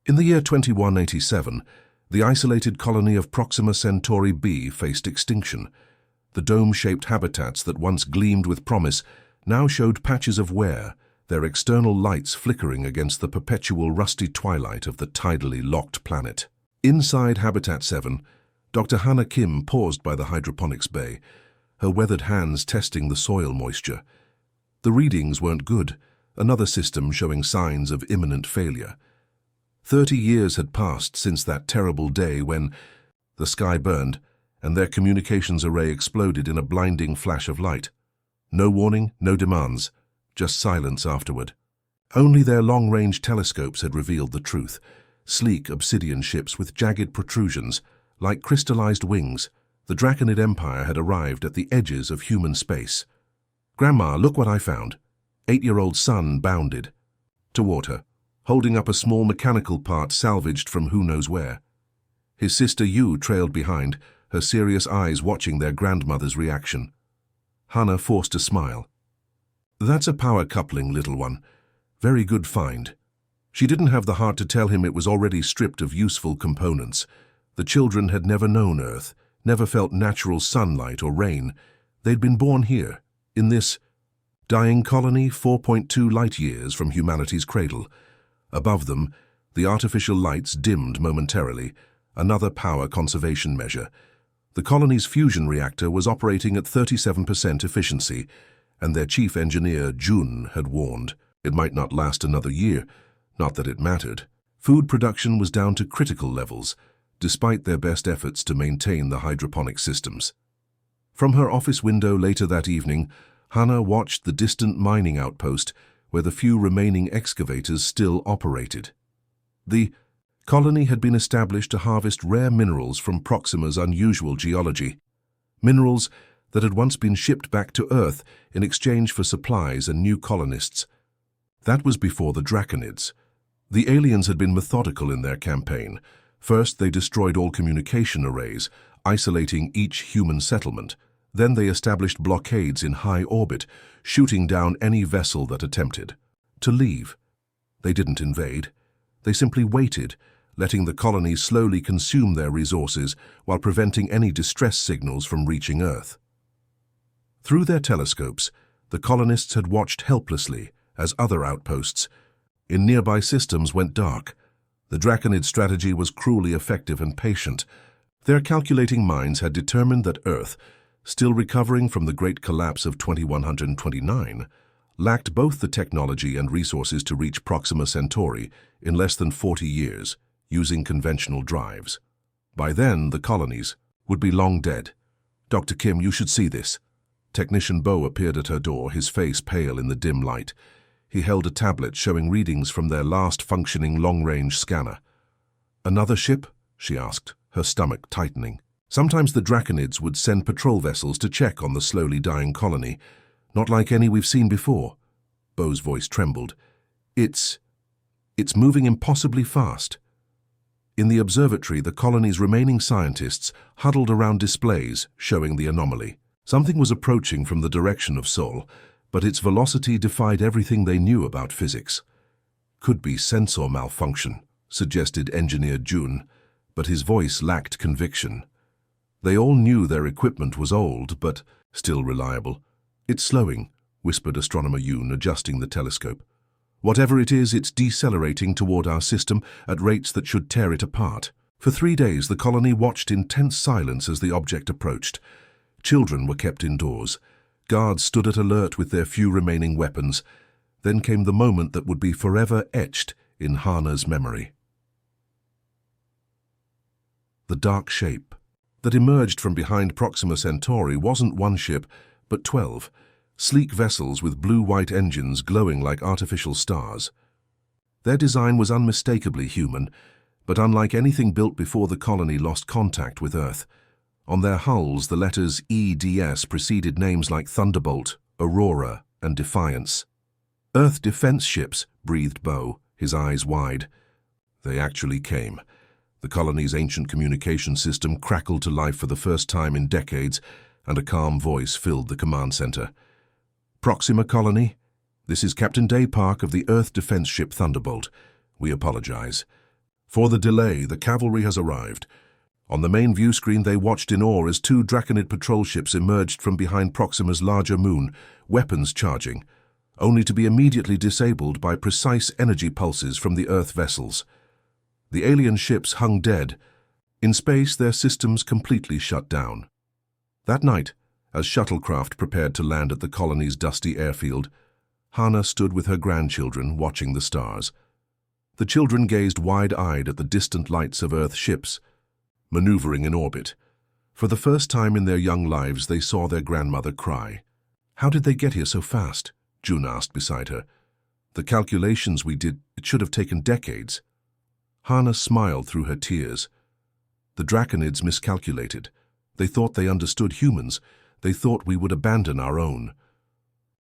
In the year 2187, the isolated colony of Proxima Centauri b faced extinction. The dome-shaped habitats that once gleamed with promise now showed patches of wear, their external lights flickering against the perpetual rusty twilight of the tidally locked planet. Inside Habitat 7, Dr. Hannah Kim paused by the hydroponics bay, her weathered hands testing the soil moisture. The readings weren't good, another system showing signs of imminent failure. 30 years had passed since that terrible day when the sky burned and their communications array exploded in a blinding flash of light. No warning, no demands, just silence afterward. Only their long-range telescopes had revealed the truth. Sleek obsidian ships with jagged protrusions, like crystallized wings, the Draconid Empire had arrived at the edges of human space. "Grandma, look what I found." 8-year-old son bounded toward her, holding up a small mechanical part salvaged from who knows where. His sister Yu trailed behind, her serious eyes watching their grandmother's reaction. Hannah forced a smile. "That's a power coupling, little one. Very good find." She didn't have the heart to tell him it was already stripped of useful components. The children had never known Earth, never felt natural sunlight or rain. They'd been born here, in this dying colony 4.2 light-years from humanity's cradle. Above them, the artificial lights dimmed momentarily, another power conservation measure. The colony's fusion reactor was operating at 37% efficiency, and their chief engineer, Jun, had warned it might not last another year. Not that it mattered. Food production was down to critical levels, despite their best efforts to maintain the hydroponic systems. From her office window later that evening, Hannah watched the distant mining outpost where the few remaining excavators still operated. The colony had been established to harvest rare minerals from Proxima's unusual geology, minerals that had once been shipped back to Earth in exchange for supplies and new colonists. That was before the Draconids. The aliens had been methodical in their campaign. First, they destroyed all communication arrays, isolating each human settlement. Then they established blockades in high orbit, shooting down any vessel that attempted to leave. They didn't invade. They simply waited, letting the colonies slowly consume their resources while preventing any distress signals from reaching Earth. Through their telescopes, the colonists had watched helplessly as other outposts in nearby systems went dark. The Draconid strategy was cruelly effective and patient. Their calculating minds had determined that Earth, still recovering from the great collapse of 2129, lacked both the technology and resources to reach Proxima Centauri in less than 40 years, using conventional drives. By then, the colonies would be long dead. "Dr. Kim, you should see this." Technician Bo appeared at her door, his face pale in the dim light. He held a tablet showing readings from their last functioning long-range scanner. "Another ship?" she asked, her stomach tightening. Sometimes the Draconids would send patrol vessels to check on the slowly dying colony, not like any we've seen before. Bo's voice trembled. It's moving impossibly fast." In the observatory, the colony's remaining scientists huddled around displays showing the anomaly. Something was approaching from the direction of Sol, but its velocity defied everything they knew about physics. "Could be sensor malfunction," suggested Engineer Jun, but his voice lacked conviction. They all knew their equipment was old, but still reliable. "It's slowing," whispered Astronomer Yoon, adjusting the telescope. "Whatever it is, it's decelerating toward our system at rates that should tear it apart." For 3 days, the colony watched in tense silence as the object approached. Children were kept indoors. Guards stood at alert with their few remaining weapons. Then came the moment that would be forever etched in Hannah's memory. The dark shape that emerged from behind Proxima Centauri wasn't one ship, but 12, sleek vessels with blue-white engines glowing like artificial stars. Their design was unmistakably human, but unlike anything built before the colony lost contact with Earth. On their hulls, the letters EDS preceded names like Thunderbolt, Aurora, and Defiance. "Earth defense ships," breathed Bo, his eyes wide. They actually came. The colony's ancient communication system crackled to life for the first time in decades, and a calm voice filled the command center. "Proxima Colony, this is Captain Day Park of the Earth defense ship Thunderbolt. We apologize. For the delay, the cavalry has arrived. On the main view screen, they watched in awe as two Draconid patrol ships emerged from behind Proxima's larger moon, weapons charging, only to be immediately disabled by precise energy pulses from the Earth vessels. The alien ships hung dead. In space, their systems completely shut down. That night, as shuttlecraft prepared to land at the colony's dusty airfield, Hannah stood with her grandchildren watching the stars. The children gazed wide-eyed at the distant lights of Earth ships, maneuvering in orbit. For the first time in their young lives, they saw their grandmother cry. "How did they get here so fast?" June asked beside her. "The calculations we did, it should have taken decades." Hannah smiled through her tears. "The Draconids miscalculated. They thought they understood humans. They thought we would abandon our own."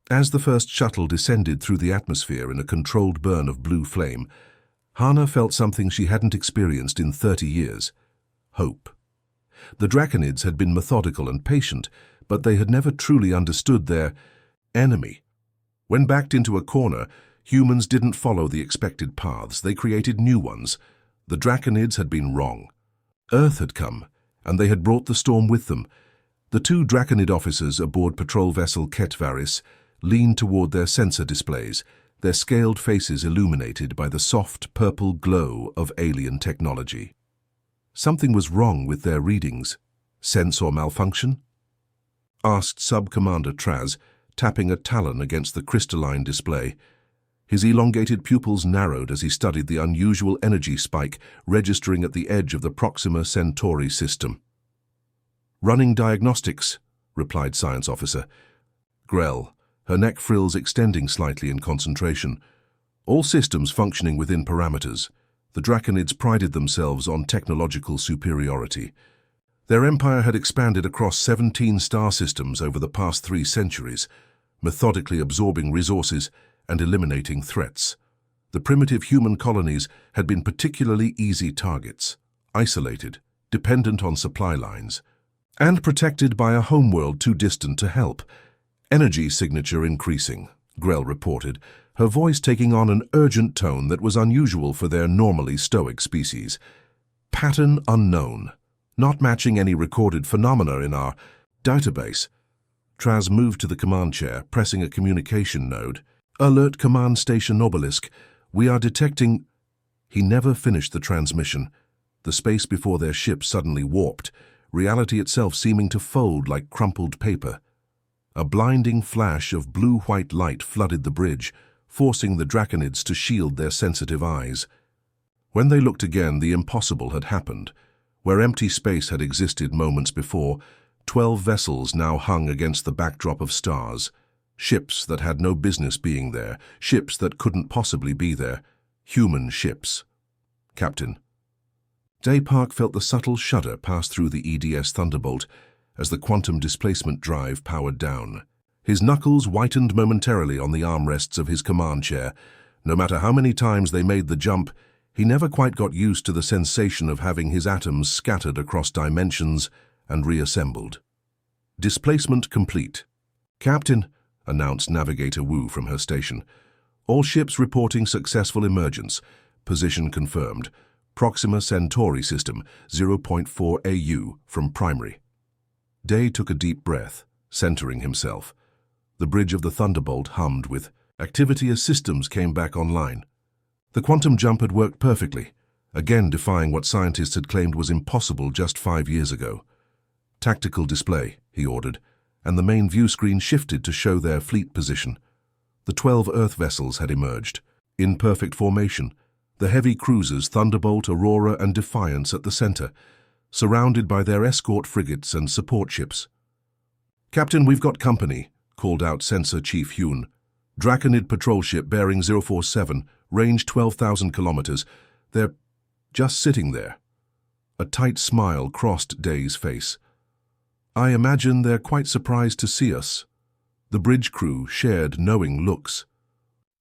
As the first shuttle descended through the atmosphere in a controlled burn of blue flame, Hannah felt something she hadn't experienced in 30 years. Hope. The Draconids had been methodical and patient, but they had never truly understood their enemy. When backed into a corner, humans didn't follow the expected paths. They created new ones. The Draconids had been wrong. Earth had come, and they had brought the storm with them. The two Draconid officers aboard patrol vessel Ketvaris leaned toward their sensor displays, their scaled faces illuminated by the soft purple glow of alien technology. Something was wrong with their readings. Sensor malfunction? Asked Sub-Commander Traz, tapping a talon against the crystalline display. His elongated pupils narrowed as he studied the unusual energy spike registering at the edge of the Proxima Centauri system. "Running diagnostics," replied Science Officer Grell, her neck frills extending slightly in concentration. All systems functioning within parameters. The Draconids prided themselves on technological superiority. Their empire had expanded across 17 star systems over the past 3 centuries, methodically absorbing resources and eliminating threats. The primitive human colonies had been particularly easy targets, isolated, dependent on supply lines, and protected by a homeworld too distant to help. "Energy signature increasing," Grell reported, her voice taking on an urgent tone that was unusual for their normally stoic species. "Pattern unknown, not matching any recorded phenomena in our database." Traz moved to the command chair, pressing a communication node. "Alert Command Station Obelisk. We are detecting—" He never finished the transmission. The space before their ship suddenly warped, reality itself seeming to fold like crumpled paper. A blinding flash of blue-white light flooded the bridge, forcing the Draconids to shield their sensitive eyes. When they looked again, the impossible had happened. Where empty space had existed moments before, 12 vessels now hung against the backdrop of stars. Ships that had no business being there, ships that couldn't possibly be there. Human ships. "Captain." Daypark felt the subtle shudder pass through the EDS Thunderbolt as the quantum displacement drive powered down. His knuckles whitened momentarily on the armrests of his command chair. No matter how many times they made the jump, he never quite got used to the sensation of having his atoms scattered across dimensions and reassembled. "Displacement complete." "Captain," announced Navigator Wu from her station. "All ships reporting successful emergence. Position confirmed. Proxima Centauri system, 0.4 AU from primary." Day took a deep breath, centering himself. The bridge of the Thunderbolt hummed with activity as systems came back online. The quantum jump had worked perfectly, again defying what scientists had claimed was impossible just 5 years ago. "Tactical display," he ordered, and the main view screen shifted to show their fleet position. The 12 Earth vessels had emerged, in perfect formation, the heavy cruisers Thunderbolt, Aurora, and Defiance at the center, surrounded by their escort frigates and support ships. "Captain, we've got company," called out Sensor Chief Hyun. "Draconid patrol ship bearing 047, range 12,000 kilometers. They're just sitting there." A tight smile crossed Day's face. "I imagine they're quite surprised to see us." The bridge crew shared knowing looks.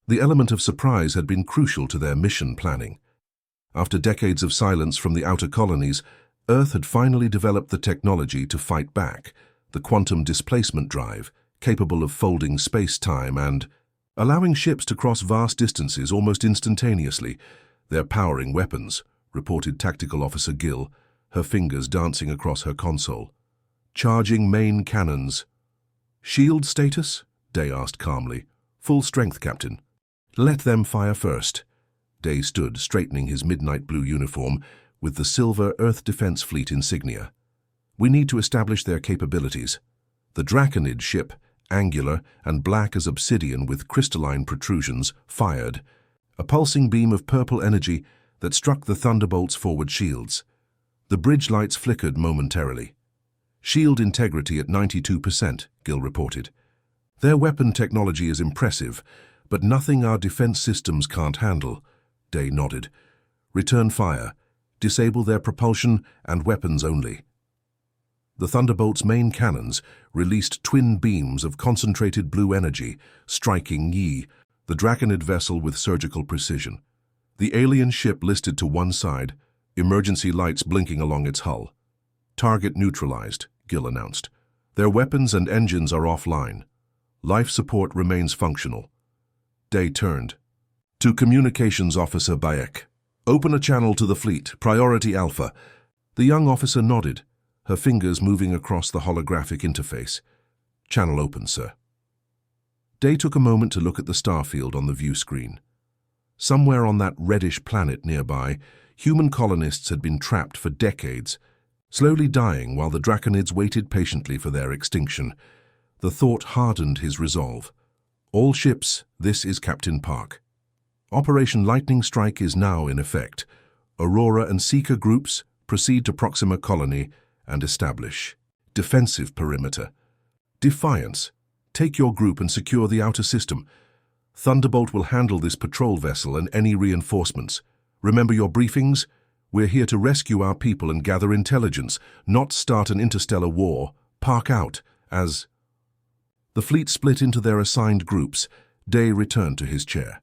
The element of surprise had been crucial to their mission planning. After decades of silence from the outer colonies, Earth had finally developed the technology to fight back, the quantum displacement drive, capable of folding space-time and allowing ships to cross vast distances almost instantaneously. They're powering weapons, reported Tactical Officer Gill, her fingers dancing across her console. Charging main cannons. Shield status? Day asked calmly. Full strength, Captain. Let them fire first. Day stood, straightening his midnight blue uniform with the silver Earth Defense Fleet insignia. We need to establish their capabilities. The Draconid ship, angular and black as obsidian with crystalline protrusions, fired. A pulsing beam of purple energy that struck the Thunderbolt's forward shields. The bridge lights flickered momentarily. Shield integrity at 92%, Gill reported. Their weapon technology is impressive, but nothing our defense systems can't handle. Day nodded. Return fire. Disable their propulsion and weapons only. The Thunderbolt's main cannons released twin beams of concentrated blue energy, striking Yi, the Draconid vessel with surgical precision. The alien ship listed to one side, emergency lights blinking along its hull. Target neutralized, Gill announced. Their weapons and engines are offline. Life support remains functional. Day turned. To Communications Officer Bayek. Open a channel to the fleet, Priority Alpha. The young officer nodded, her fingers moving across the holographic interface. Channel open, sir. Day took a moment to look at the starfield on the view screen. Somewhere on that reddish planet nearby, human colonists had been trapped for decades, slowly dying while the Draconids waited patiently for their extinction. The thought hardened his resolve. All ships, this is Captain Park. Operation Lightning Strike is now in effect. Aurora and Seeker groups proceed to Proxima Colony and establish defensive perimeter. Defiance, take your group and secure the outer system. Thunderbolt will handle this patrol vessel and any reinforcements. Remember your briefings? We're here to rescue our people and gather intelligence, not start an interstellar war. Park out, as... The fleet split into their assigned groups. Day returned to his chair.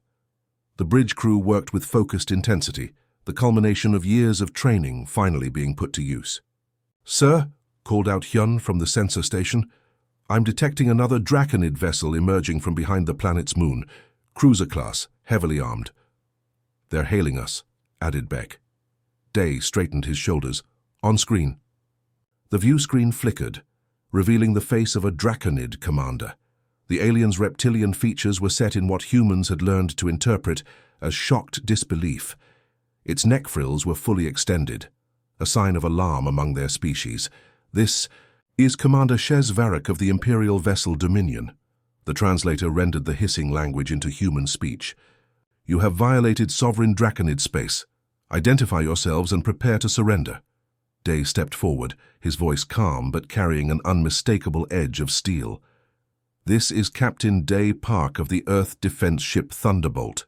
The bridge crew worked with focused intensity, the culmination of years of training finally being put to use. "Sir," called out Hyun from the sensor station, "I'm detecting another Draconid vessel emerging from behind the planet's moon, cruiser class, heavily armed." "They're hailing us," added Beck. Day straightened his shoulders. "On screen." The view screen flickered, revealing the face of a Draconid commander. The alien's reptilian features were set in what humans had learned to interpret as shocked disbelief. Its neck frills were fully extended, a sign of alarm among their species. "This is Commander Shez Varric of the Imperial vessel Dominion." The translator rendered the hissing language into human speech. "You have violated sovereign Draconid space. Identify yourselves and prepare to surrender." Day stepped forward, his voice calm but carrying an unmistakable edge of steel. "This is Captain Day Park of the Earth Defense Ship Thunderbolt.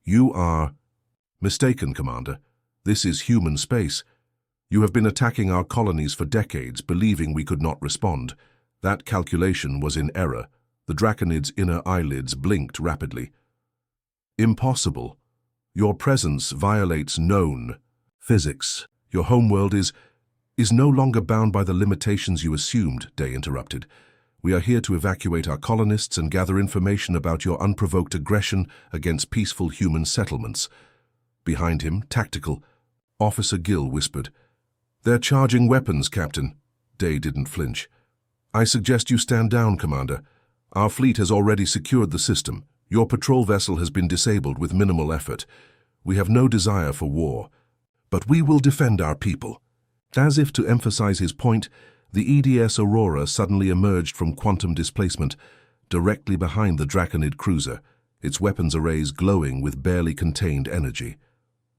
You are..." "Mistaken, Commander. This is human space. You have been attacking our colonies for decades, believing we could not respond. That calculation was in error." The Draconid's inner eyelids blinked rapidly. "Impossible. Your presence violates known physics. Your homeworld is no longer bound by the limitations you assumed," Day interrupted. "We are here to evacuate our colonists and gather information about your unprovoked aggression against peaceful human settlements." Behind him, Tactical Officer Gill whispered, "They're charging weapons, Captain." Day didn't flinch. "I suggest you stand down, Commander. Our fleet has already secured the system. Your patrol vessel has been disabled with minimal effort. We have no desire for war, but we will defend our people." As if to emphasize his point, the EDS Aurora suddenly emerged from quantum displacement, directly behind the Draconid cruiser, its weapons arrays glowing with barely contained energy.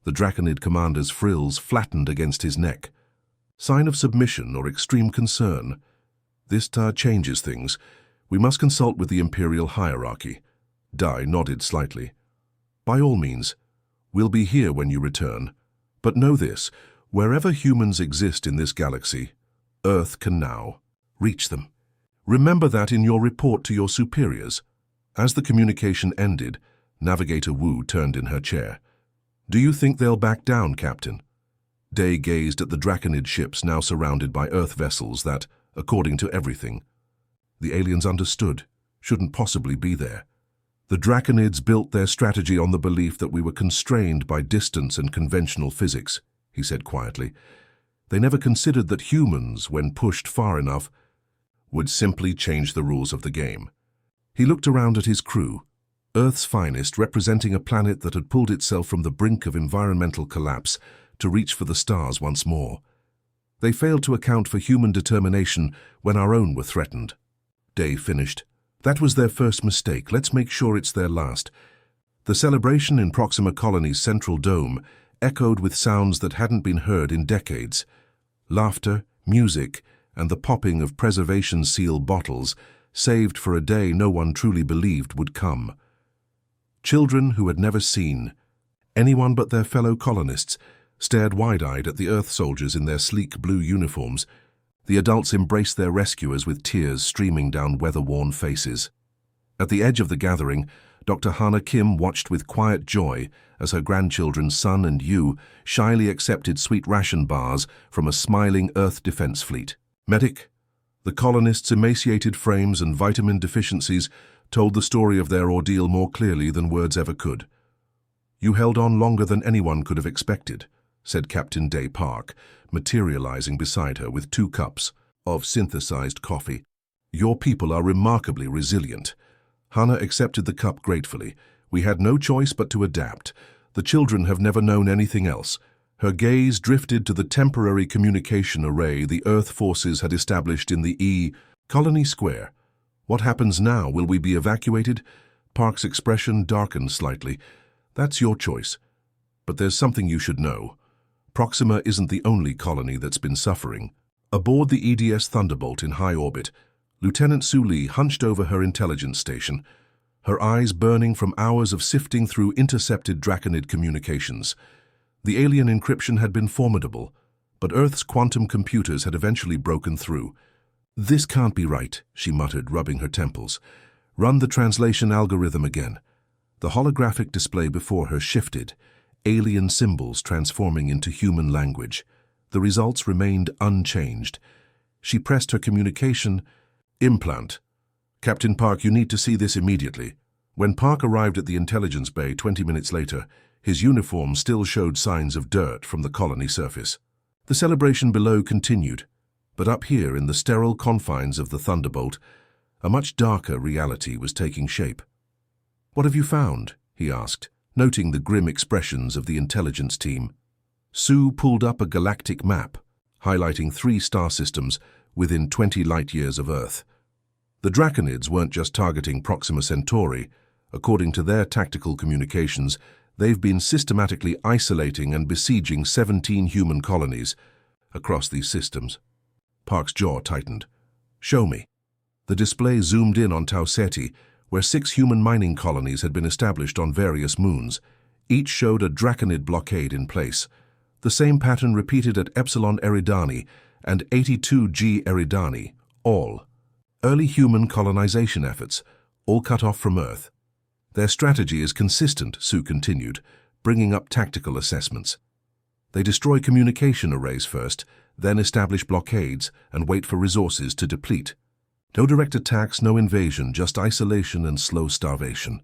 The Draconid commander's frills flattened against his neck. Sign of submission or extreme concern? This changes things. We must consult with the Imperial hierarchy. Dai nodded slightly. "By all means. We'll be here when you return. But know this, wherever humans exist in this galaxy, Earth can now reach them. Remember that in your report to your superiors." As the communication ended, Navigator Wu turned in her chair. "Do you think they'll back down, Captain?" Day gazed at the Draconid ships now surrounded by Earth vessels that, according to everything, the aliens understood, shouldn't possibly be there. The Draconids built their strategy on the belief that we were constrained by distance and conventional physics, he said quietly. They never considered that humans, when pushed far enough, would simply change the rules of the game. He looked around at his crew, Earth's finest, representing a planet that had pulled itself from the brink of environmental collapse to reach for the stars once more. They failed to account for human determination when our own were threatened. Day finished. That was their first mistake. Let's make sure it's their last. The celebration in Proxima Colony's central dome echoed with sounds that hadn't been heard in decades. Laughter, music, and the popping of preservation seal bottles, saved for a day no one truly believed would come. Children who had never seen anyone but their fellow colonists stared wide-eyed at the Earth soldiers in their sleek blue uniforms. The adults embraced their rescuers with tears streaming down weather-worn faces. At the edge of the gathering, Dr. Hana Kim watched with quiet joy as her grandchildren Sun and Yu shyly accepted sweet ration bars from a smiling Earth defense fleet. Medic, the colonists' emaciated frames and vitamin deficiencies told the story of their ordeal more clearly than words ever could. "You held on longer than anyone could have expected," said Captain Day Park, materializing beside her with 2 cups of synthesized coffee. "Your people are remarkably resilient." Hana accepted the cup gratefully. "We had no choice but to adapt. The children have never known anything else." Her gaze drifted to the temporary communication array the Earth forces had established in the Colony Square. "What happens now? Will we be evacuated?" Park's expression darkened slightly. "That's your choice. But there's something you should know. Proxima isn't the only colony that's been suffering." Aboard the EDS Thunderbolt in high orbit, Lieutenant Su Li hunched over her intelligence station, her eyes burning from hours of sifting through intercepted Draconid communications. The alien encryption had been formidable, but Earth's quantum computers had eventually broken through. "This can't be right," she muttered, rubbing her temples. "Run the translation algorithm again." The holographic display before her shifted, alien symbols transforming into human language. The results remained unchanged. She pressed her communication implant. "Captain Park, you need to see this immediately." When Park arrived at the intelligence bay 20 minutes later, his uniform still showed signs of dirt from the colony surface. The celebration below continued, but up here in the sterile confines of the Thunderbolt, a much darker reality was taking shape. "What have you found?" he asked, noting the grim expressions of the intelligence team. Sue pulled up a galactic map, highlighting 3 star systems within 20 light-years of Earth. The Draconids weren't just targeting Proxima Centauri. According to their tactical communications, they've been systematically isolating and besieging 17 human colonies across these systems. Park's jaw tightened. "Show me." The display zoomed in on Tau Ceti, where 6 human mining colonies had been established on various moons. Each showed a Draconid blockade in place. The same pattern repeated at Epsilon Eridani and 82G Eridani, all early human colonization efforts, all cut off from Earth. "Their strategy is consistent," Sue continued, bringing up tactical assessments. "They destroy communication arrays first, then establish blockades and wait for resources to deplete. No direct attacks, no invasion, just isolation and slow starvation.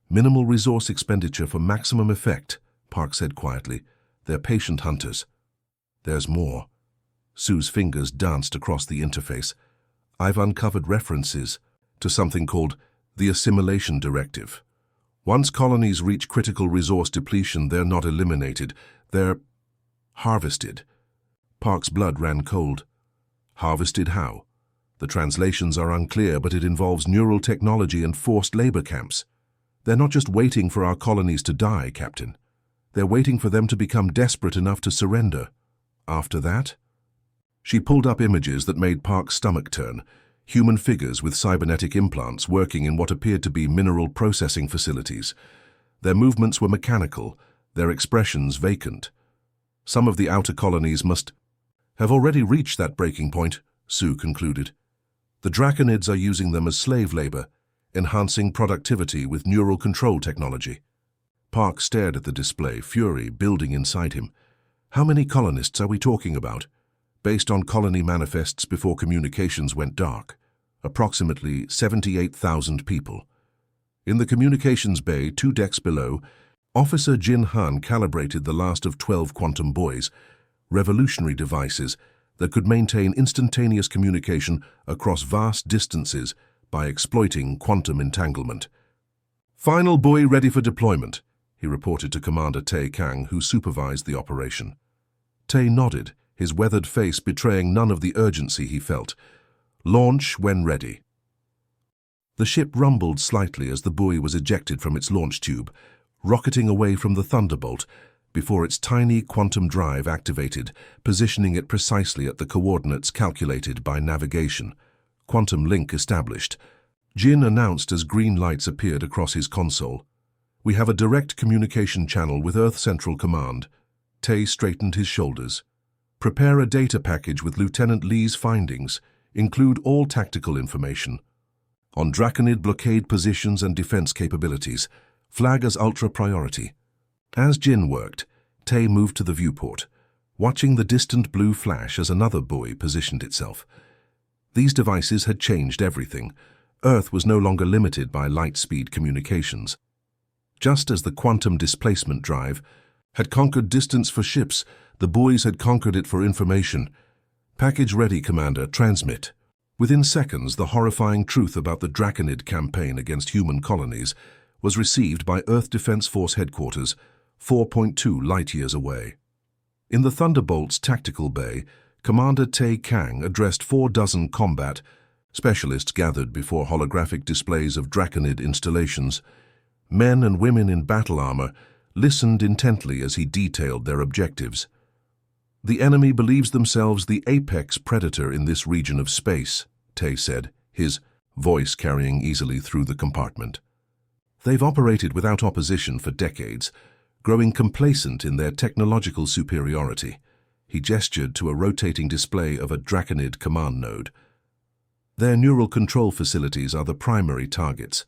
Minimal resource expenditure for maximum effect," Park said quietly. "They're patient hunters." "There's more." Sue's fingers danced across the interface. "I've uncovered references to something called the Assimilation Directive. Once colonies reach critical resource depletion, they're not eliminated, they're harvested." Park's blood ran cold. "Harvested how?" "The translations are unclear, but it involves neural technology and forced labor camps. They're not just waiting for our colonies to die, Captain. They're waiting for them to become desperate enough to surrender. After that?" She pulled up images that made Park's stomach turn. Human figures with cybernetic implants working in what appeared to be mineral processing facilities. Their movements were mechanical, their expressions vacant. "Some of the outer colonies must have already reached that breaking point," Sue concluded. "The Draconids are using them as slave labor, enhancing productivity with neural control technology." Park stared at the display, fury building inside him. "How many colonists are we talking about?" "Based on colony manifests before communications went dark, approximately 78,000 people. In the communications bay, 2 decks below, Officer Jin Han calibrated the last of 12 quantum buoys, revolutionary devices that could maintain instantaneous communication across vast distances by exploiting quantum entanglement. "Final buoy ready for deployment," he reported to Commander Tae Kang, who supervised the operation. Tae nodded, his weathered face betraying none of the urgency he felt. "Launch when ready." The ship rumbled slightly as the buoy was ejected from its launch tube, rocketing away from the Thunderbolt before its tiny quantum drive activated, positioning it precisely at the coordinates calculated by navigation. Quantum link established. Jin announced as green lights appeared across his console. "We have a direct communication channel with Earth Central Command." Tae straightened his shoulders. "Prepare a data package with Lieutenant Lee's findings. Include all tactical information on Draconid blockade positions and defense capabilities. Flag as ultra priority." As Jin worked, Tae moved to the viewport, watching the distant blue flash as another buoy positioned itself. These devices had changed everything. Earth was no longer limited by light-speed communications. Just as the quantum displacement drive had conquered distance for ships, the buoys had conquered it for information. "Package ready, Commander. Transmit." Within seconds, the horrifying truth about the Draconid campaign against human colonies was received by Earth Defense Force Headquarters, 4.2 light-years away. In the Thunderbolt's tactical bay, Commander Tae Kang addressed 4 combat specialists gathered before holographic displays of Draconid installations. Men and women in battle armor listened intently as he detailed their objectives. "The enemy believes themselves the apex predator in this region of space," Tae said, his voice carrying easily through the compartment. "They've operated without opposition for decades, growing complacent in their technological superiority." He gestured to a rotating display of a Draconid command node. "Their neural control facilities are the primary targets.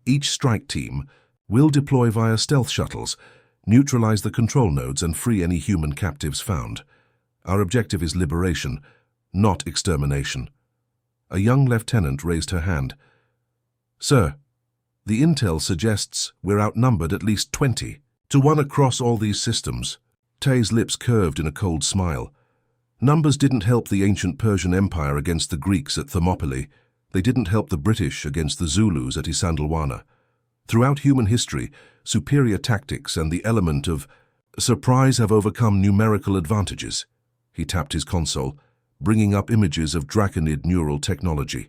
Each strike team will deploy via stealth shuttles, neutralize the control nodes, and free any human captives found. Our objective is liberation, not extermination." A young lieutenant raised her hand. "Sir, the intel suggests we're outnumbered at least 20-1 across all these systems." Tae's lips curved in a cold smile. "Numbers didn't help the ancient Persian Empire against the Greeks at Thermopylae. They didn't help the British against the Zulus at Isandlwana. Throughout human history, superior tactics and the element of surprise have overcome numerical advantages." He tapped his console, bringing up images of Draconid neural technology.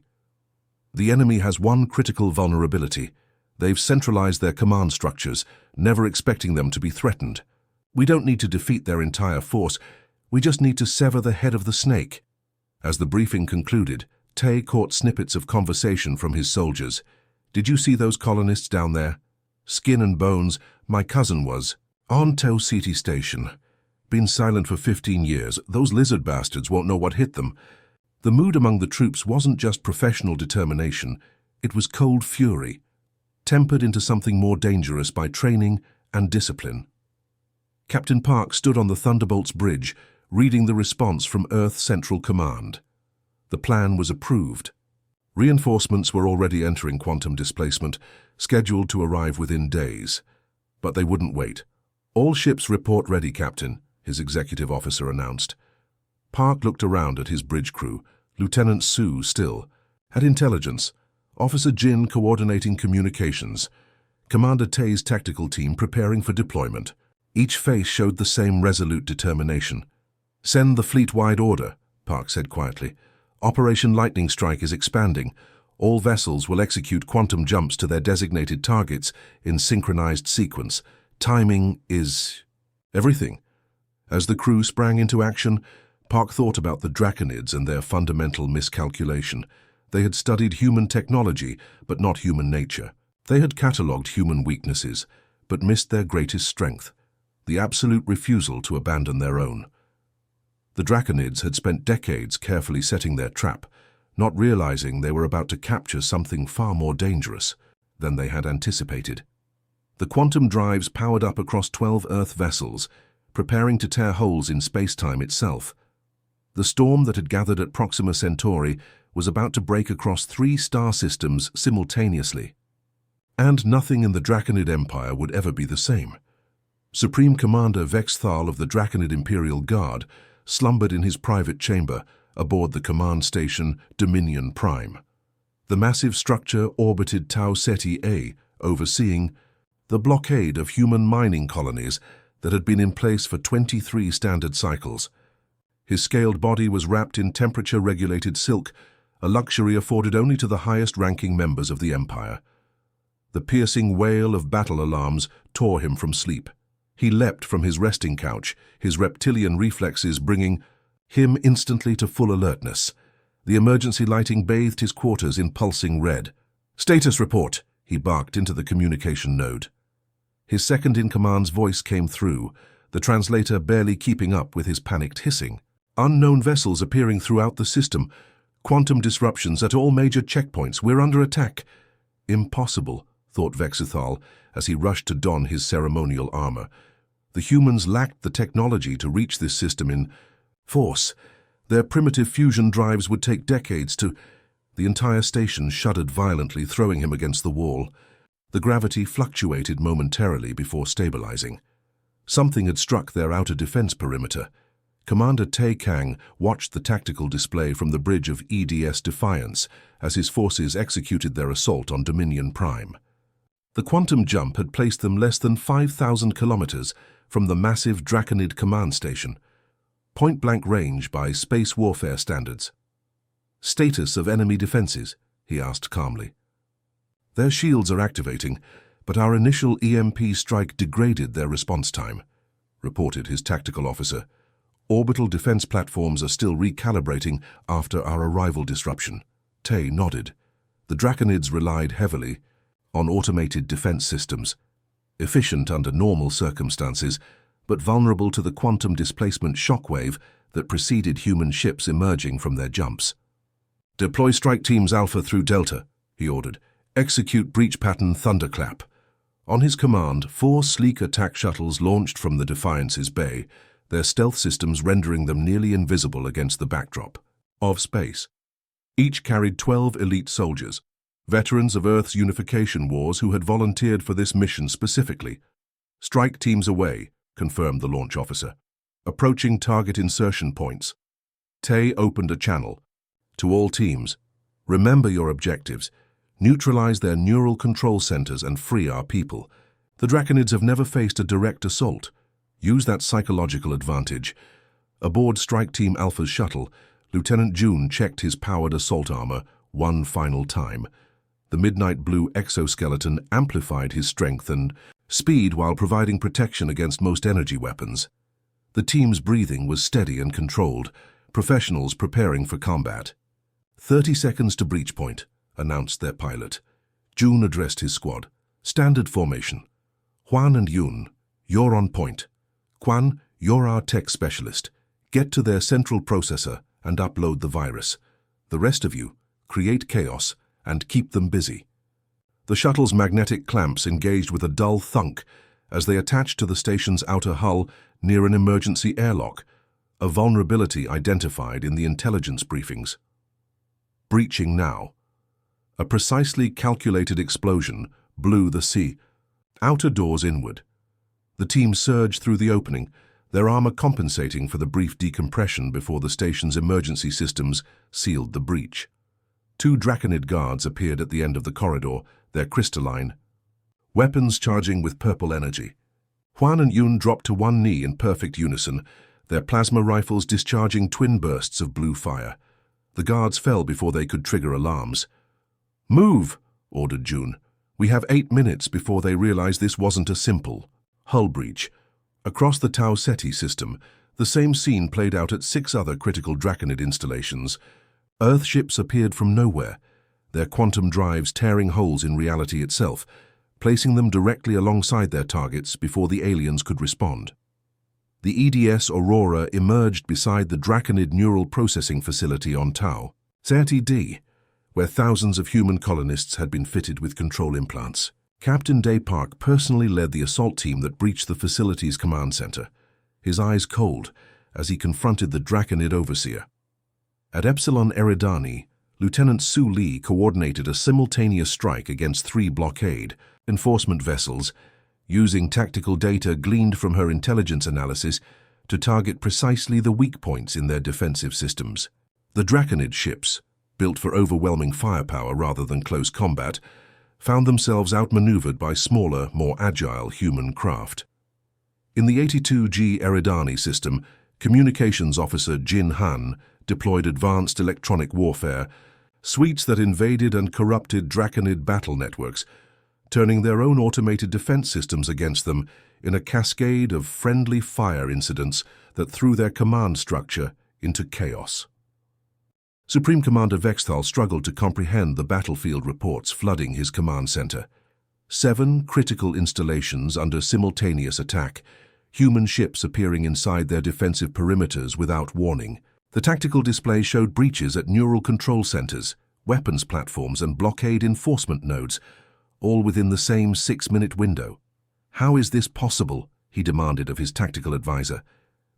"The enemy has one critical vulnerability. They've centralized their command structures, never expecting them to be threatened. We don't need to defeat their entire force. We just need to sever the head of the snake." As the briefing concluded, Tae caught snippets of conversation from his soldiers. "Did you see those colonists down there? Skin and bones. My cousin was on Tau City Station. Been silent for 15 years. Those lizard bastards won't know what hit them." The mood among the troops wasn't just professional determination, it was cold fury, tempered into something more dangerous by training and discipline. Captain Park stood on the Thunderbolt's bridge, reading the response from Earth Central Command. The plan was approved. Reinforcements were already entering quantum displacement, scheduled to arrive within days. But they wouldn't wait. "All ships report ready, Captain," his executive officer announced. Park looked around at his bridge crew, Lieutenant Su still. At intelligence, Officer Jin coordinating communications, Commander Tae's tactical team preparing for deployment. Each face showed the same resolute determination. "Send the fleet-wide order," Park said quietly. "Operation Lightning Strike is expanding. All vessels will execute quantum jumps to their designated targets in synchronized sequence. Timing is everything." As the crew sprang into action, Park thought about the Draconids and their fundamental miscalculation. They had studied human technology, but not human nature. They had catalogued human weaknesses, but missed their greatest strength: the absolute refusal to abandon their own. The Draconids had spent decades carefully setting their trap, not realizing they were about to capture something far more dangerous than they had anticipated. The quantum drives powered up across 12 Earth vessels, preparing to tear holes in space-time itself. The storm that had gathered at Proxima Centauri was about to break across 3 star systems simultaneously. And nothing in the Draconid Empire would ever be the same. Supreme Commander Vexthal of the Draconid Imperial Guard slumbered in his private chamber aboard the command station Dominion Prime. The massive structure orbited Tau Ceti A, overseeing the blockade of human mining colonies that had been in place for 23 standard cycles. His scaled body was wrapped in temperature-regulated silk, a luxury afforded only to the highest-ranking members of the Empire. The piercing wail of battle alarms tore him from sleep. He leapt from his resting couch, his reptilian reflexes bringing him instantly to full alertness. The emergency lighting bathed his quarters in pulsing red. "Status report," he barked into the communication node. His second-in-command's voice came through, the translator barely keeping up with his panicked hissing. "Unknown vessels appearing throughout the system. Quantum disruptions at all major checkpoints. We're under attack." Impossible, thought Vexithal as he rushed to don his ceremonial armor. The humans lacked the technology to reach this system in force. Their primitive fusion drives would take decades to... The entire station shuddered violently, throwing him against the wall. The gravity fluctuated momentarily before stabilizing. Something had struck their outer defense perimeter. Commander Tay Kang watched the tactical display from the bridge of EDS Defiance as his forces executed their assault on Dominion Prime. The quantum jump had placed them less than 5,000 kilometers from the massive Draconid command station. Point-blank range by space warfare standards. "Status of enemy defenses?" he asked calmly. "Their shields are activating, but our initial EMP strike degraded their response time," reported his tactical officer. "Orbital defense platforms are still recalibrating after our arrival disruption." Tay nodded. The Draconids relied heavily on automated defense systems, efficient under normal circumstances, but vulnerable to the quantum displacement shockwave that preceded human ships emerging from their jumps. "Deploy strike teams Alpha through Delta," he ordered. "Execute breach pattern Thunderclap." On his command, 4 sleek attack shuttles launched from the Defiance's bay, their stealth systems rendering them nearly invisible against the backdrop of space. Each carried 12 elite soldiers, veterans of Earth's unification wars who had volunteered for this mission specifically. "Strike teams away," confirmed the launch officer. "Approaching target insertion points." Tay opened a channel. "To all teams, remember your objectives. Neutralize their neural control centers and free our people. The Draconids have never faced a direct assault. Use that psychological advantage." Aboard Strike Team Alpha's shuttle, Lieutenant June checked his powered assault armor one final time. The midnight blue exoskeleton amplified his strength and speed while providing protection against most energy weapons. The team's breathing was steady and controlled, professionals preparing for combat. 30 seconds to breach point," announced their pilot. June addressed his squad. "Standard formation. Huan and Yun, you're on point. Quan, you're our tech specialist. Get to their central processor and upload the virus. The rest of you, create chaos and keep them busy." The shuttle's magnetic clamps engaged with a dull thunk as they attached to the station's outer hull near an emergency airlock, a vulnerability identified in the intelligence briefings. Breaching now. A precisely calculated explosion blew the outer doors inward. The team surged through the opening, their armor compensating for the brief decompression before the station's emergency systems sealed the breach. 2 Draconid guards appeared at the end of the corridor, their crystalline weapons charging with purple energy. Huan and Yun dropped to one knee in perfect unison, their plasma rifles discharging twin bursts of blue fire. The guards fell before they could trigger alarms. "Move!" ordered June. "We have 8 minutes before they realize this wasn't a simple hull breach." Across the Tau Ceti system, the same scene played out at 6 other critical Draconid installations. Earth ships appeared from nowhere, their quantum drives tearing holes in reality itself, placing them directly alongside their targets before the aliens could respond. The EDS Aurora emerged beside the Draconid Neural Processing Facility on Tau Ceti D, where thousands of human colonists had been fitted with control implants. Captain Daypark personally led the assault team that breached the facility's command center, his eyes cold as he confronted the Draconid overseer. At Epsilon Eridani, Lieutenant Su Li coordinated a simultaneous strike against 3 blockade enforcement vessels, using tactical data gleaned from her intelligence analysis to target precisely the weak points in their defensive systems. The Draconid ships, built for overwhelming firepower rather than close combat, found themselves outmaneuvered by smaller, more agile human craft. In the 82G Eridani system, Communications Officer Jin Han deployed advanced electronic warfare, suites that invaded and corrupted Draconid battle networks, turning their own automated defense systems against them in a cascade of friendly fire incidents that threw their command structure into chaos. Supreme Commander Vexthal struggled to comprehend the battlefield reports flooding his command center. 7 critical installations under simultaneous attack, human ships appearing inside their defensive perimeters without warning. The tactical display showed breaches at neural control centers, weapons platforms, and blockade enforcement nodes, all within the same 6-minute window. "How is this possible?" he demanded of his tactical advisor.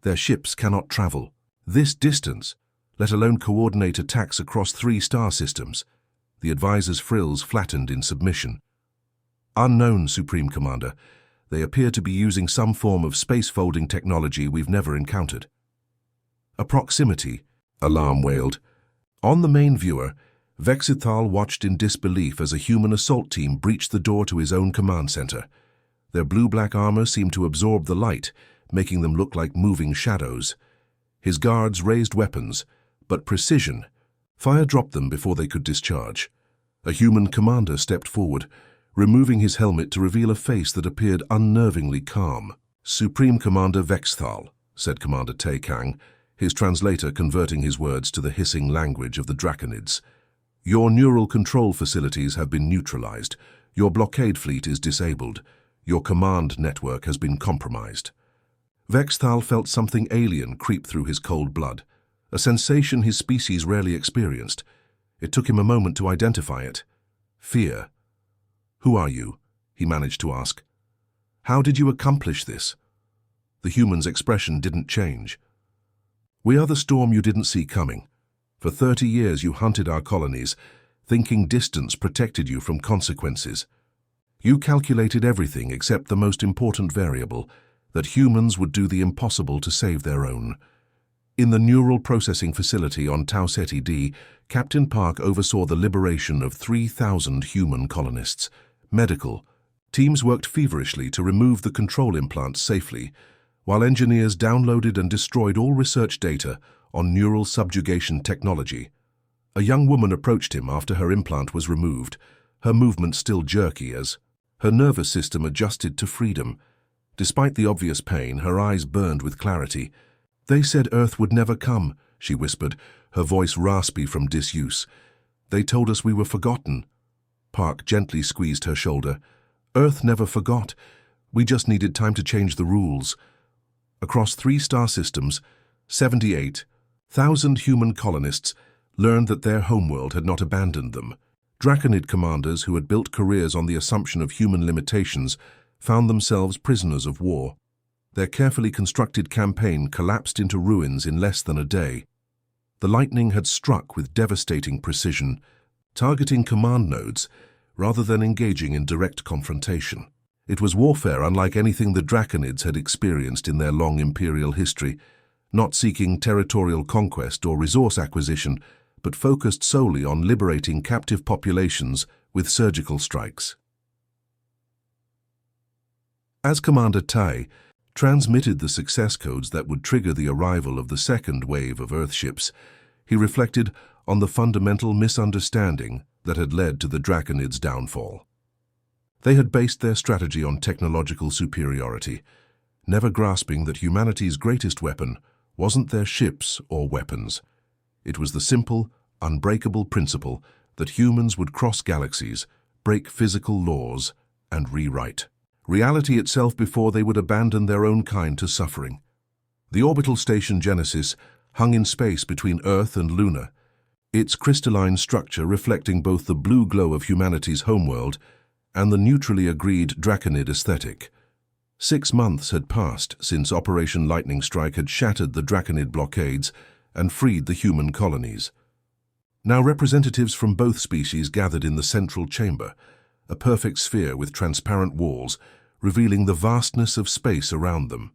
"Their ships cannot travel this distance, let alone coordinate attacks across 3 star systems." The advisor's frills flattened in submission. "Unknown, Supreme Commander. They appear to be using some form of space-folding technology we've never encountered." "A proximity," alarm wailed. On the main viewer, Vexithal watched in disbelief as a human assault team breached the door to his own command center. Their blue-black armor seemed to absorb the light, making them look like moving shadows. His guards raised weapons, but precision. Fire dropped them before they could discharge. A human commander stepped forward, removing his helmet to reveal a face that appeared unnervingly calm. "Supreme Commander Vexthal," said Commander Tay Kang, his translator converting his words to the hissing language of the Draconids. "Your neural control facilities have been neutralized. Your blockade fleet is disabled. Your command network has been compromised." Vexthal felt something alien creep through his cold blood, a sensation his species rarely experienced. It took him a moment to identify it. Fear. "Who are you?" he managed to ask. "How did you accomplish this?" The human's expression didn't change. "We are the storm you didn't see coming. For 30 years you hunted our colonies, thinking distance protected you from consequences. You calculated everything except the most important variable, that humans would do the impossible to save their own." In the neural processing facility on Tau Ceti D, Captain Park oversaw the liberation of 3,000 human colonists. Medical teams worked feverishly to remove the control implants safely, while engineers downloaded and destroyed all research data on neural subjugation technology. A young woman approached him after her implant was removed, her movements still jerky as her nervous system adjusted to freedom. Despite the obvious pain, her eyes burned with clarity. "They said Earth would never come," she whispered, her voice raspy from disuse. "They told us we were forgotten." Park gently squeezed her shoulder. "Earth never forgot. We just needed time to change the rules." Across 3 star systems, 78,000 human colonists learned that their homeworld had not abandoned them. Draconid commanders who had built careers on the assumption of human limitations found themselves prisoners of war. Their carefully constructed campaign collapsed into ruins in less than a day. The lightning had struck with devastating precision, targeting command nodes rather than engaging in direct confrontation. It was warfare unlike anything the Draconids had experienced in their long imperial history, not seeking territorial conquest or resource acquisition, but focused solely on liberating captive populations with surgical strikes. As Commander Tai transmitted the success codes that would trigger the arrival of the second wave of Earthships, he reflected on the fundamental misunderstanding that had led to the Draconids' downfall. They had based their strategy on technological superiority, never grasping that humanity's greatest weapon wasn't their ships or weapons. It was the simple, unbreakable principle that humans would cross galaxies, break physical laws, and rewrite reality itself before they would abandon their own kind to suffering. The orbital station Genesis hung in space between Earth and Luna, its crystalline structure reflecting both the blue glow of humanity's homeworld and the neutrally agreed Draconid aesthetic. 6 months had passed since Operation Lightning Strike had shattered the Draconid blockades and freed the human colonies. Now representatives from both species gathered in the central chamber, a perfect sphere with transparent walls, revealing the vastness of space around them.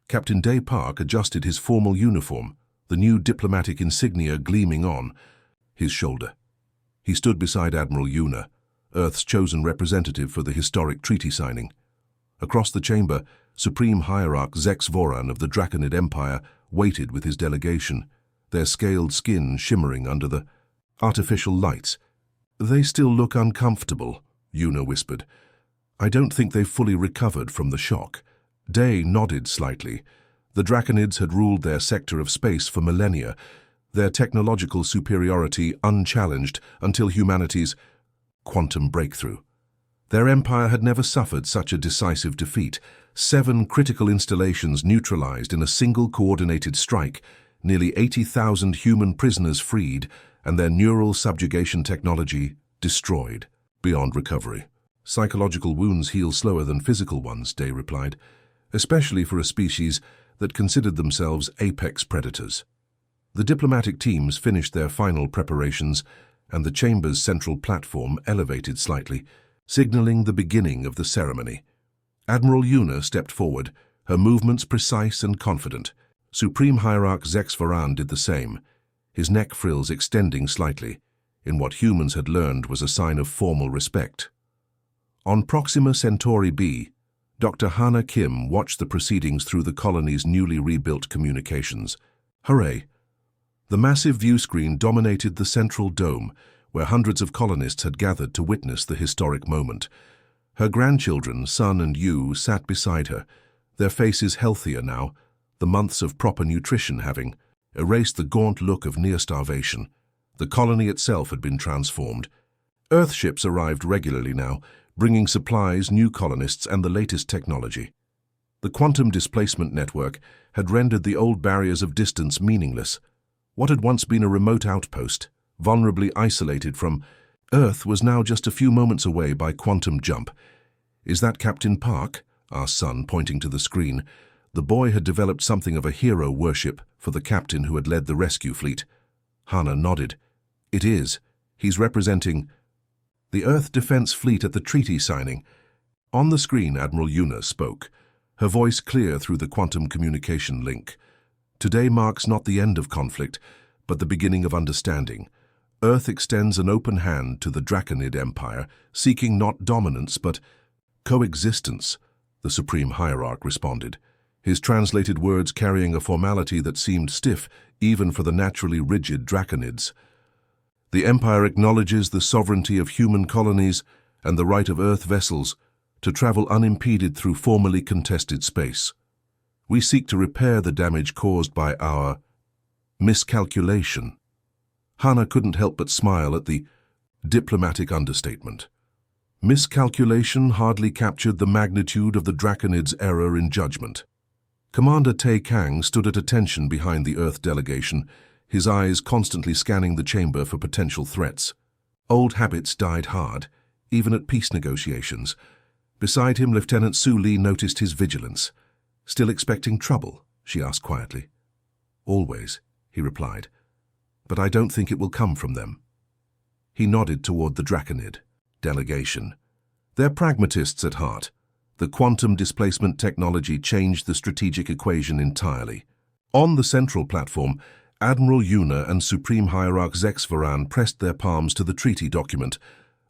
Captain Day Park adjusted his formal uniform, the new diplomatic insignia gleaming on his shoulder. He stood beside Admiral Una, Earth's chosen representative for the historic treaty signing. Across the chamber, Supreme Hierarch Zex Voran of the Draconid Empire waited with his delegation, their scaled skin shimmering under the artificial lights. "They still look uncomfortable," Una whispered. "I don't think they've fully recovered from the shock." Day nodded slightly. The Draconids had ruled their sector of space for millennia, their technological superiority unchallenged until humanity's quantum breakthrough. Their empire had never suffered such a decisive defeat. 7 critical installations neutralized in a single coordinated strike, nearly 80,000 human prisoners freed, and their neural subjugation technology destroyed beyond recovery. "Psychological wounds heal slower than physical ones," Day replied, "especially for a species that considered themselves apex predators." The diplomatic teams finished their final preparations, and the chamber's central platform elevated slightly, signaling the beginning of the ceremony. Admiral Una stepped forward, her movements precise and confident. Supreme Hierarch Zex Voran did the same, his neck frills extending slightly, in what humans had learned was a sign of formal respect. On Proxima Centauri B, Dr. Hannah Kim watched the proceedings through the colony's newly rebuilt communications. Hooray! The massive viewscreen dominated the central dome, where hundreds of colonists had gathered to witness the historic moment. Her grandchildren, Sun and Yu, sat beside her, their faces healthier now, the months of proper nutrition having erased the gaunt look of near starvation. The colony itself had been transformed. Earthships arrived regularly now, bringing supplies, new colonists, and the latest technology. The quantum displacement network had rendered the old barriers of distance meaningless. What had once been a remote outpost, vulnerably isolated from Earth, was now just a few moments away by quantum jump. "Is that Captain Park?" asked Sun, pointing to the screen. The boy had developed something of a hero worship for the captain who had led the rescue fleet. Hannah nodded. "It is. He's representing the Earth Defense Fleet at the treaty signing." On the screen, Admiral Una spoke, her voice clear through the quantum communication link. "Today marks not the end of conflict, but the beginning of understanding. Earth extends an open hand to the Draconid Empire, seeking not dominance but coexistence," the Supreme Hierarch responded, his translated words carrying a formality that seemed stiff even for the naturally rigid Draconids. "The Empire acknowledges the sovereignty of human colonies and the right of Earth vessels to travel unimpeded through formerly contested space. We seek to repair the damage caused by our miscalculation." Hannah couldn't help but smile at the diplomatic understatement. Miscalculation hardly captured the magnitude of the Draconids' error in judgment. Commander Tay Kang stood at attention behind the Earth delegation, his eyes constantly scanning the chamber for potential threats. Old habits died hard, even at peace negotiations. Beside him, Lieutenant Su Li noticed his vigilance. "Still expecting trouble?" she asked quietly. "Always," he replied. "But I don't think it will come from them." He nodded toward the Draconid delegation. They're pragmatists at heart. The quantum displacement technology changed the strategic equation entirely. On the central platform, Admiral Una and Supreme Hierarch Zex Voran pressed their palms to the treaty document,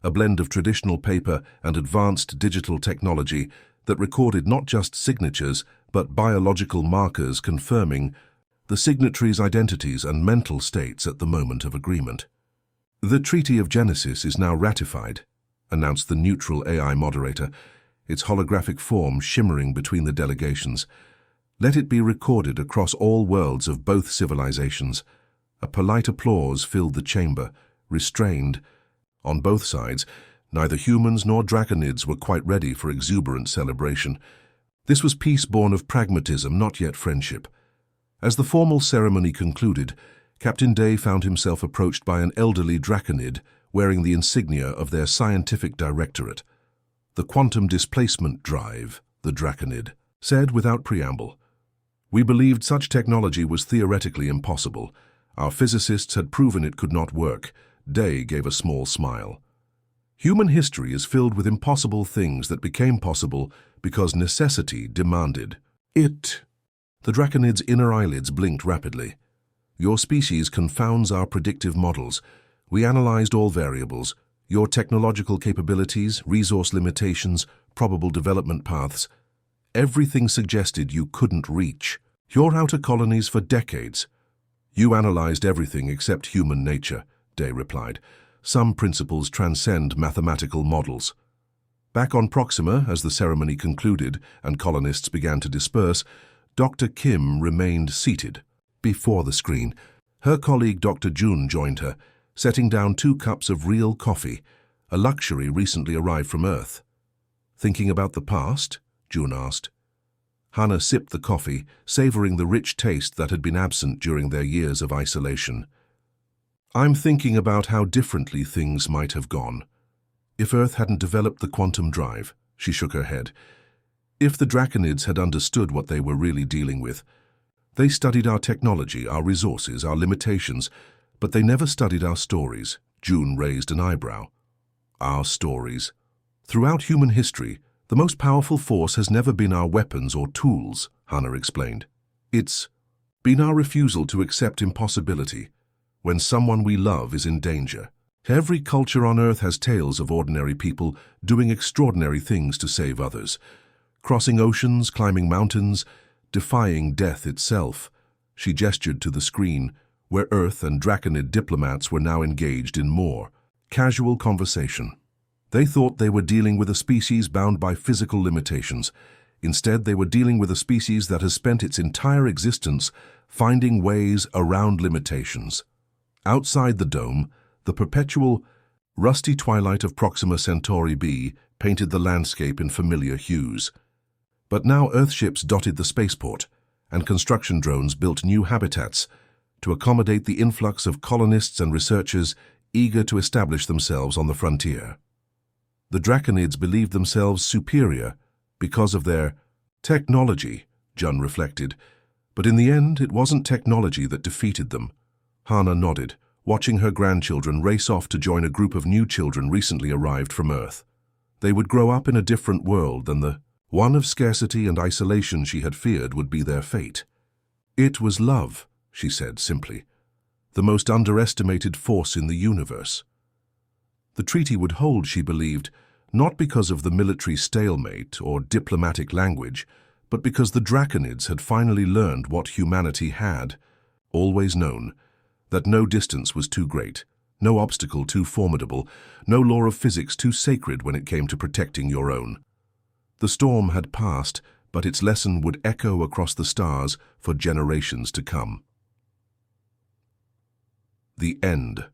a blend of traditional paper and advanced digital technology that recorded not just signatures but biological markers confirming the signatories' identities and mental states at the moment of agreement. "The Treaty of Genesis is now ratified," announced the neutral AI moderator, its holographic form shimmering between the delegations. "Let it be recorded across all worlds of both civilizations." A polite applause filled the chamber, restrained. On both sides, neither humans nor Draconids were quite ready for exuberant celebration. This was peace born of pragmatism, not yet friendship. As the formal ceremony concluded, Captain Day found himself approached by an elderly Draconid wearing the insignia of their scientific directorate. "The quantum displacement drive," the Draconid said without preamble. "We believed such technology was theoretically impossible. Our physicists had proven it could not work." Day gave a small smile. Human history is filled with impossible things that became possible because necessity demanded it. The Draconid's inner eyelids blinked rapidly. Your species confounds our predictive models. We analyzed all variables, your technological capabilities, resource limitations, probable development paths. Everything suggested you couldn't reach your outer colonies for decades. You analyzed everything except human nature, Day replied. Some principles transcend mathematical models. Back on Proxima, as the ceremony concluded and colonists began to disperse, Dr. Kim remained seated before the screen. Her colleague Dr. Jun joined her, setting down 2 cups of real coffee, a luxury recently arrived from Earth. Thinking about the past? Jun asked. Hannah sipped the coffee, savoring the rich taste that had been absent during their years of isolation. I'm thinking about how differently things might have gone. If Earth hadn't developed the quantum drive, she shook her head. If the Draconids had understood what they were really dealing with. They studied our technology, our resources, our limitations, but they never studied our stories. June raised an eyebrow. Our stories. Throughout human history, the most powerful force has never been our weapons or tools, Hannah explained. It's been our refusal to accept impossibility when someone we love is in danger. Every culture on Earth has tales of ordinary people doing extraordinary things to save others, crossing oceans, climbing mountains, defying death itself. She gestured to the screen, where Earth and Draconid diplomats were now engaged in more casual conversation. They thought they were dealing with a species bound by physical limitations. Instead, they were dealing with a species that has spent its entire existence finding ways around limitations. Outside the dome, the perpetual, rusty twilight of Proxima Centauri b painted the landscape in familiar hues. But now Earthships dotted the spaceport, and construction drones built new habitats to accommodate the influx of colonists and researchers eager to establish themselves on the frontier. The Draconids believed themselves superior because of their technology, Jun reflected, but in the end it wasn't technology that defeated them. Hannah nodded, watching her grandchildren race off to join a group of new children recently arrived from Earth. They would grow up in a different world than the one of scarcity and isolation she had feared would be their fate. It was love, she said simply, the most underestimated force in the universe. The treaty would hold, she believed, not because of the military stalemate or diplomatic language, but because the Draconids had finally learned what humanity had always known, that no distance was too great, no obstacle too formidable, no law of physics too sacred when it came to protecting your own. The storm had passed, but its lesson would echo across the stars for generations to come. The end.